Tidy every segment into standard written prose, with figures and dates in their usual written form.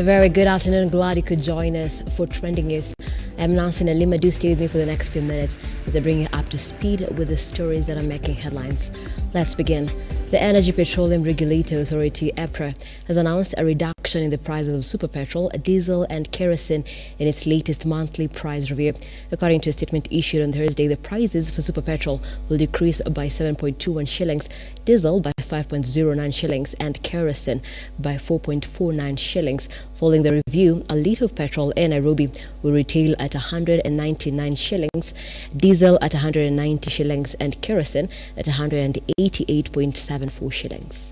A very good afternoon. Glad you could join us for Trending News. I'm Nancy Nalima. Do stay with me for the next few minutes as I bring you up to speed with the stories that are making headlines. Let's begin. The Energy Petroleum Regulatory Authority, EPRA, has announced a reduction in the prices of super petrol, diesel and kerosene in its latest monthly price review. According to a statement issued on Thursday, the prices for super petrol will decrease by 7.21 shillings, diesel by 5.09 shillings and kerosene by 4.49 shillings. Following the review, a litre of petrol in Nairobi will retail at 199 shillings, diesel at 190 shillings and kerosene at 188.74 shillings.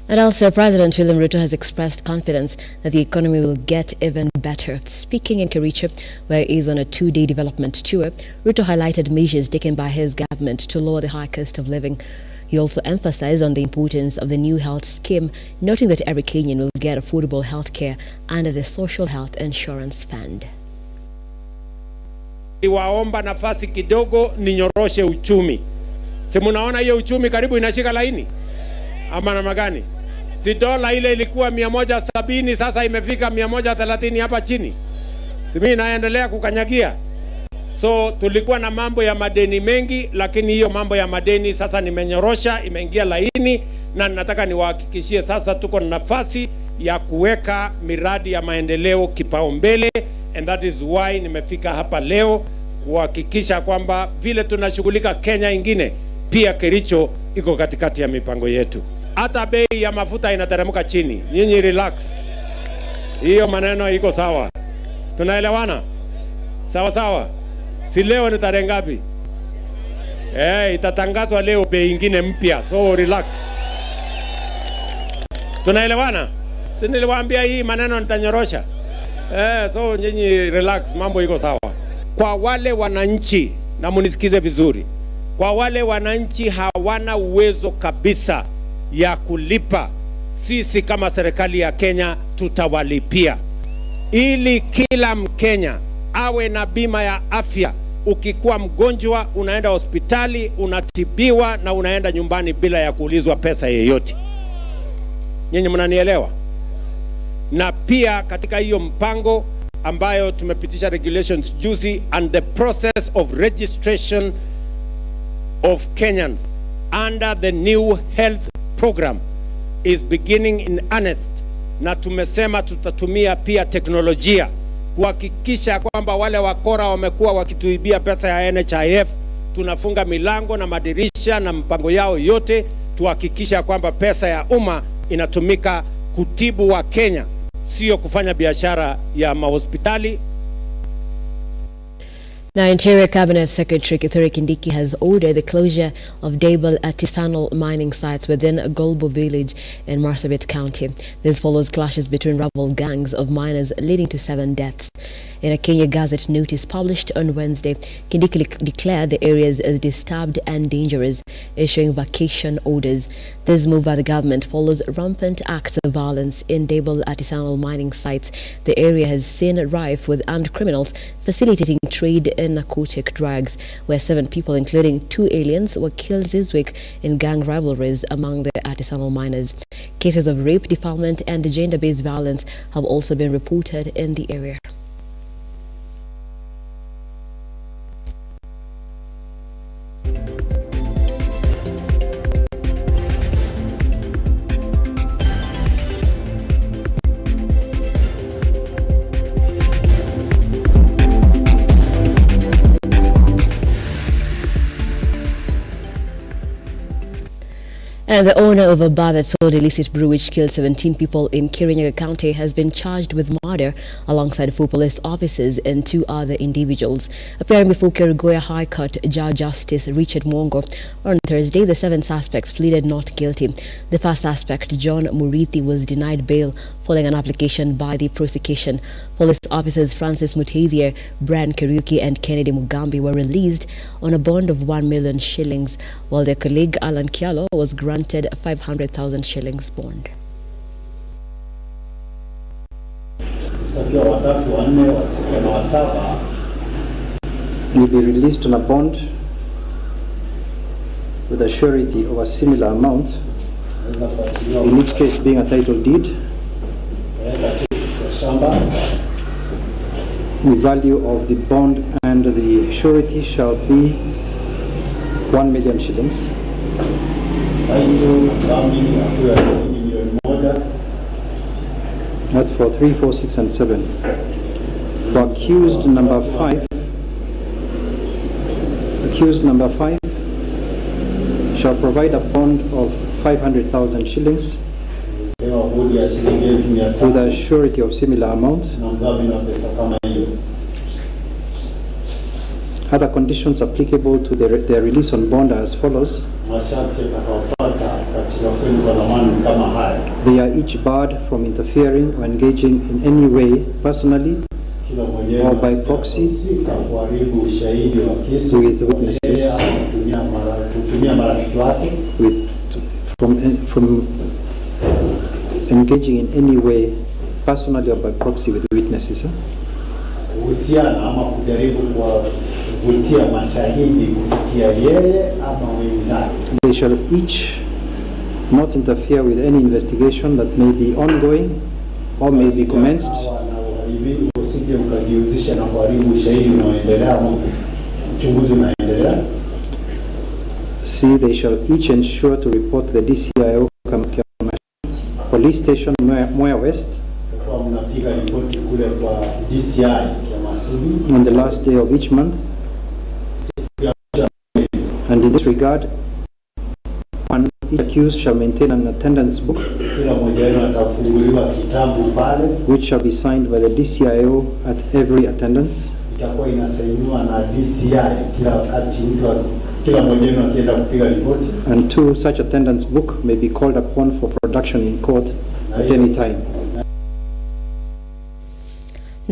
And also, President William RUTO has expressed confidence that the economy will get even better. Speaking in Kericho, where he is on a two-day development tour, RUTO highlighted measures taken by his government to lower the high cost of living. He also emphasized on the importance of the new health scheme, noting that every Kenyan will get affordable health care under the Social Health Insurance Fund. Iwaomba nafasi kidogo ninyoroshe uchumi. Si munaona hiyo uchumi karibu inashika laini? Ama namna gani? Si dola ile ilikuwa 170 sasa imefika 130 hapa chini. Si mimi naendelea kukanyagia. So tulikuwa na mambo ya madeni mengi, lakini hiyo mambo ya madeni sasa nimenyorosha, imeingia laini, na nataka niwahakikishie sasa tuko na nafasi ya kuweka miradi ya maendeleo kipaumbele, and that is why nimefika hapa leo kuhakikisha kwamba vile tunashughulika Kenya ingine, pia Kericho iko katikati ya mipango yetu. Hata bei ya mafuta inateremka chini. Nyinyi relax. Hiyo maneno iko sawa. Tunaelewana? Sawa sawa. Si leo ni tarehe ngapi? Itatangazwa leo bei ingine mpya. So relax. Tunaelewana? Si niliwaambia hii maneno nitanyorosha. So nyinyi relax, mambo iko sawa. Kwa wale wananchi, na munisikize vizuri. Kwa wale wananchi hawana uwezo kabisa ya kulipa, sisi kama serikali ya Kenya tutawalipia, ili kila Mkenya awe na bima ya afya. Ukikuwa mgonjwa unaenda hospitali, unatibiwa na unaenda nyumbani bila ya kuulizwa pesa yeyote. Nyinyi mnanielewa? Na pia katika hiyo mpango ambayo tumepitisha regulations juzi, and the process of registration of Kenyans under the new health program is beginning in earnest, na tumesema tutatumia pia teknolojia kuhakikisha kwamba wale wakora wamekuwa wakituibia pesa ya NHIF, tunafunga milango na madirisha na mpango yao yote, tuhakikisha kwamba pesa ya umma inatumika kutibu wa Kenya, sio kufanya biashara ya mahospitali. Now, Interior Cabinet Secretary Kithure Kindiki has ordered the closure of Dable artisanal mining sites within Golbo village in Marsabit County. This follows clashes between rival gangs of miners leading to 7 deaths. In a Kenya Gazette notice published on Wednesday, Kindiki declared the areas as disturbed and dangerous, issuing vacation orders. This move by the government follows rampant acts of violence in Dable artisanal mining sites. The area has seen rife with armed criminals facilitating trade in narcotic drugs, where 7 people, including 2 aliens, were killed this week in gang rivalries among the artisanal miners. Cases of rape, defilement and gender-based violence have also been reported in the area. And the owner of a bar that sold illicit brew which killed 17 people in Kirinyaga County has been charged with murder alongside 4 police officers and 2 other individuals. Appearing before Kerugoya High Court Judge Justice Richard Mwongo on Thursday, the 7 suspects pleaded not guilty. The first suspect, John Murithi, was denied bail following an application by the prosecution. Police officers Francis Mutavia, Brian Kariuki and Kennedy Mugambi were released on a bond of 1 million shillings, while their colleague Alan Kialo was granted 500,000 shillings bond. will be released on a bond with a surety of a similar amount, in each case being a title deed. The value of the bond and the surety shall be 1 million shillings. That's for 3, 4, 6, and 7. For accused number 5, shall provide a bond of 500,000 shillings with a surety of similar amount. Other conditions applicable to their release on bond are as follows. They are each barred from interfering or engaging in any way, personally or by proxy, with witnesses, from engaging in any way, personally or by proxy, with witnesses. They shall each not interfere with any investigation that may be ongoing or may be commenced. C, they shall each ensure to report to the DCIO Police Station Moya West on the last day of each month. And in this regard, one, each accused shall maintain an attendance book which shall be signed by the DCIO at every attendance. And 2, such attendance book may be called upon for production in court at any time.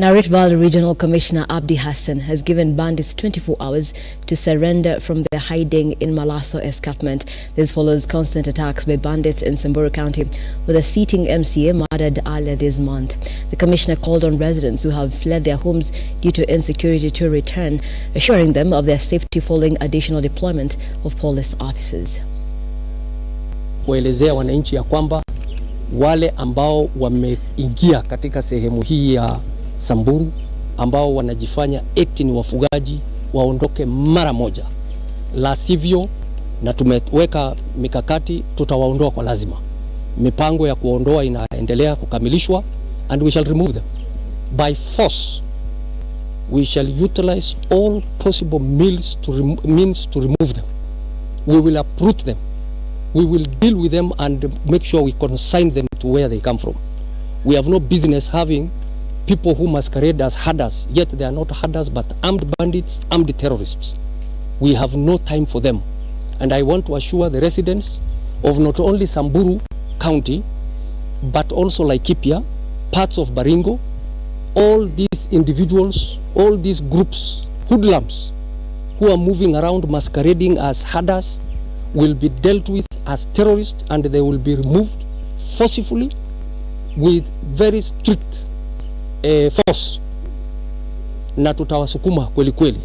Rift Valley Regional Commissioner Abdi Hassan has given bandits 24 hours to surrender from their hiding in Malaso escarpment. This follows constant attacks by bandits in Samburu County, with a sitting MCA murdered earlier this month. The commissioner called on residents who have fled their homes due to insecurity to return, assuring them of their safety following additional deployment of police officers. Kuelezea wananchi ya kwamba wale ambao wameingia katika sehemu hii ya Samburu ambao wanajifanya eti ni wafugaji waondoke mara moja, la sivyo, na tumeweka mikakati, tutawaondoa kwa lazima. Mipango ya kuondoa inaendelea kukamilishwa, and we shall remove them by force. We shall utilize all possible means to remove them. We will uproot them. We will deal with them and make sure we consign them to where they come from. We have no business having people who masquerade as herders, yet they are not herders but armed bandits, armed terrorists. We have no time for them. And I want to assure the residents of not only Samburu County, but also Laikipia, parts of Baringo, all these individuals, all these groups, hoodlums, who are moving around masquerading as herders, will be dealt with as terrorists, and they will be removed forcefully with very strict force, na tutawasukuma kweli kweli.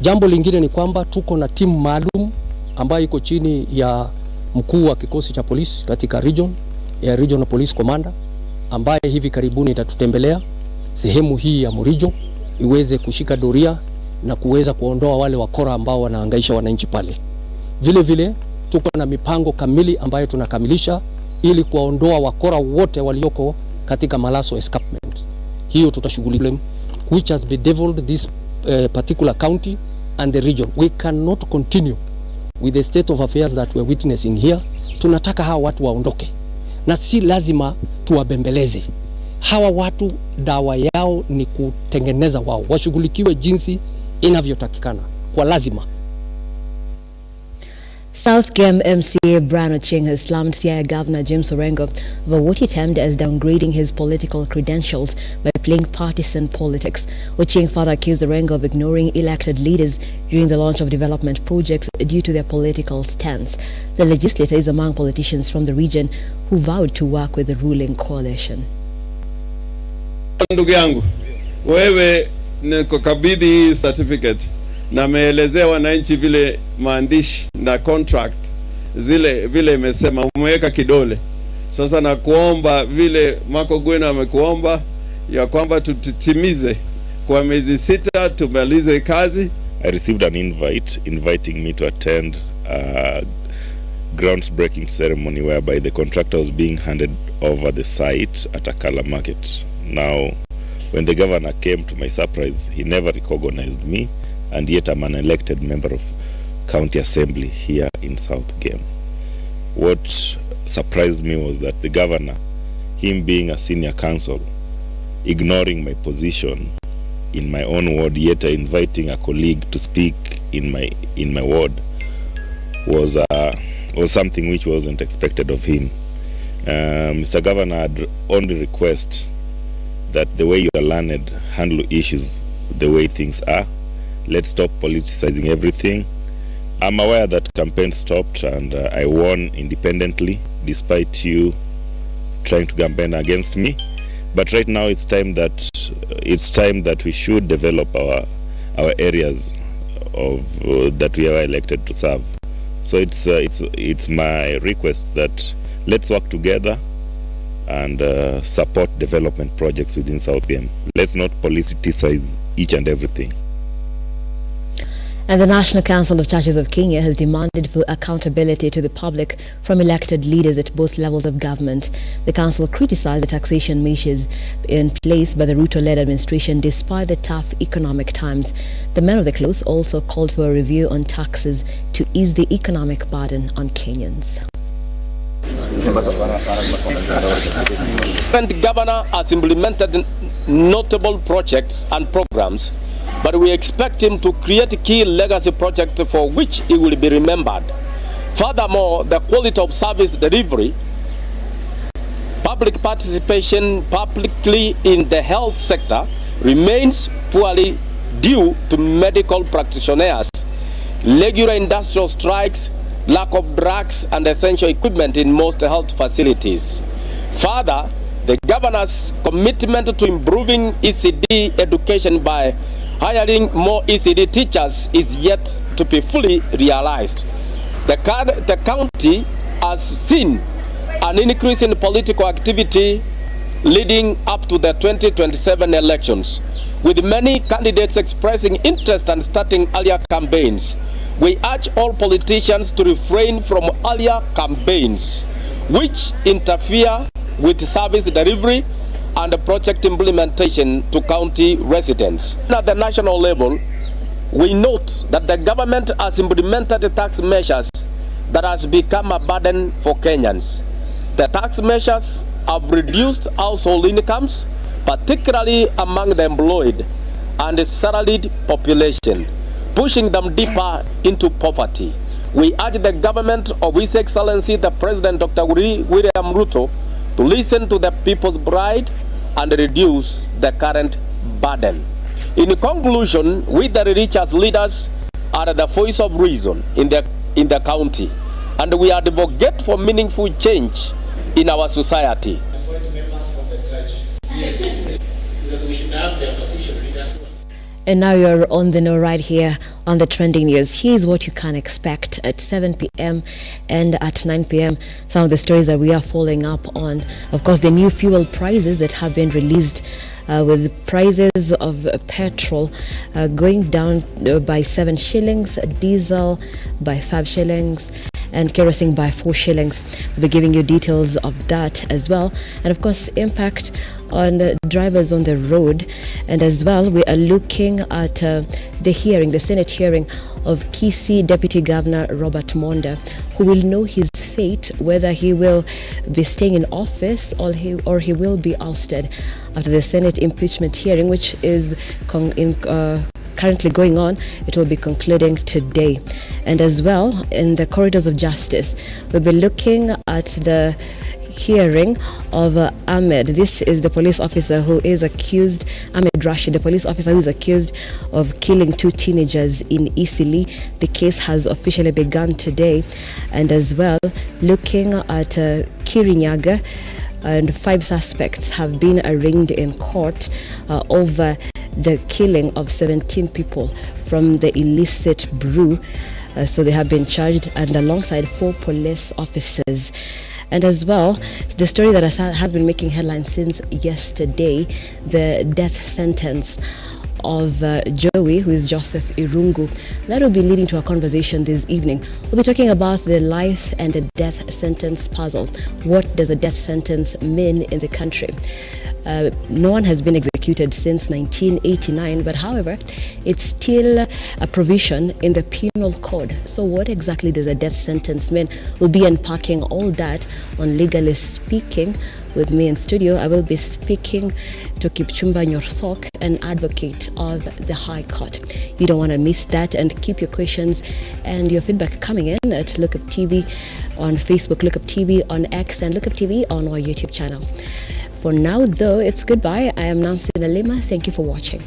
Jambo lingine ni kwamba tuko na timu maalum ambayo iko chini ya mkuu wa kikosi cha polisi katika regional police commander, ambaye hivi karibuni itatutembelea sehemu hii ya Murijo iweze kushika doria na kuweza kuondoa wale wakora ambao wanahangaisha wananchi pale. Vile vile tuko na mipango kamili ambayo tunakamilisha ili kuondoa wakora wote walioko katika Malaso escarpment. Hiyo tutashughulikia, which has bedeviled this particular county and the region. We cannot continue with the state of affairs that we are witnessing here. Tunataka hawa watu waondoke, na si lazima tuwabembeleze. Hawa watu dawa yao ni kutengeneza wao, washughulikiwe jinsi inavyotakikana kwa lazima. South Game MCA Brian Ochieng has slammed Siaya Governor James Orengo over what he termed as downgrading his political credentials by playing partisan politics. Ochieng further accused Orengo of ignoring elected leaders during the launch of development projects due to their political stance. The legislator is among politicians from the region who vowed to work with the ruling coalition. ndugu yangu, wewe nikukabidhi certificate na meelezea wananchi vile maandishi na contract zile vile imesema, umeweka kidole. Sasa na kuomba vile Marco Gwena amekuomba ya kwamba tutimize kwa miezi 6 tumalize kazi. I received an invite inviting me to attend a groundbreaking ceremony whereby the contractor was being handed over the site at Akala Market. Now, when the governor came, to my surprise, he never recognized me, and yet I'm an elected member of County Assembly here in South Game. What surprised me was that the governor, him being a senior council, ignoring my position in my own ward, yet inviting a colleague to speak in my ward, was something which wasn't expected of him. Mr. Governor, I'd only request that the way you are learned, handle issues the way things are. Let's stop politicizing everything. I'm aware that campaign stopped and I won independently despite you trying to campaign against me. But right now it's time that we should develop our areas of that we are elected to serve. So it's my request that let's work together and support development projects within South Game. Let's not politicize each and everything. And the National Council of Churches of Kenya has demanded for accountability to the public from elected leaders at both levels of government. The council criticized the taxation measures in place by the RUTO-led administration despite the tough economic times. The men of the cloth also called for a review on taxes to ease the economic burden on Kenyans. The governor has implemented notable projects and programs, but we expect him to create key legacy projects for which he will be remembered. Furthermore, the quality of service delivery, public participation publicly in the health sector remains poorly due to medical practitioners, regular industrial strikes, lack of drugs and essential equipment in most health facilities. Further, the governor's commitment to improving ECD education by hiring more ECD teachers is yet to be fully realized. The county has seen an increase in political activity leading up to the 2027 elections, with many candidates expressing interest and starting earlier campaigns. We urge all politicians to refrain from earlier campaigns which interfere with service delivery and project implementation to county residents. At the national level, we note that the government has implemented tax measures that has become a burden for Kenyans. The tax measures have reduced household incomes, particularly among the employed and the salaried population, pushing them deeper into poverty. We urge the government of His Excellency the President Dr. William RUTO to listen to the people's pride and reduce the current burden. In conclusion, we the religious leaders are the voice of reason in the county, and we advocate for meaningful change in our society. And now you're on the know right here on the trending news. Here's what you can expect at 7 p.m. and at 9 p.m. Some of the stories that we are following up on. Of course, the new fuel prices that have been released, with prices of petrol going down by 7 shillings, diesel by 5 shillings, and kerosene by 4 shillings. We'll be giving you details of that as well. And of course, impact on the drivers on the road. And as well, we are looking at the Senate hearing of Kisii Deputy Governor Robert Monda, who will know his fate, whether he will be staying in office or he will be ousted after the Senate impeachment hearing, which is currently going on. It will be concluding today. And as well, in the corridors of justice, we'll be looking at the hearing of Ahmed. This is the police officer who is accused, Ahmed Rashid, the police officer who is accused of killing 2 teenagers in Isili. The case has officially begun today. And as well, looking at Kirinyaga, and 5 suspects have been arraigned in court over the killing of 17 people from the illicit brew. So they have been charged, and alongside 4 police officers. And as well, the story that has been making headlines since yesterday, the death sentence of Joey, who is Joseph Irungu. That will be leading to a conversation this evening. We'll be talking about the life and the death sentence puzzle. What does a death sentence mean in the country? No one has been executed since 1989, but however, it's still a provision in the penal code. So what exactly does a death sentence mean? We'll be unpacking all that on Legally Speaking. With me in studio, I will be speaking to Kipchumba Nyorsok, an advocate of the High Court. You don't want to miss that, and keep your questions and your feedback coming in at Lookuptv on Facebook, Lookuptv on X, and Lookuptv on our YouTube channel. For now, though, it's goodbye. I am Nancy Nalima. Thank you for watching.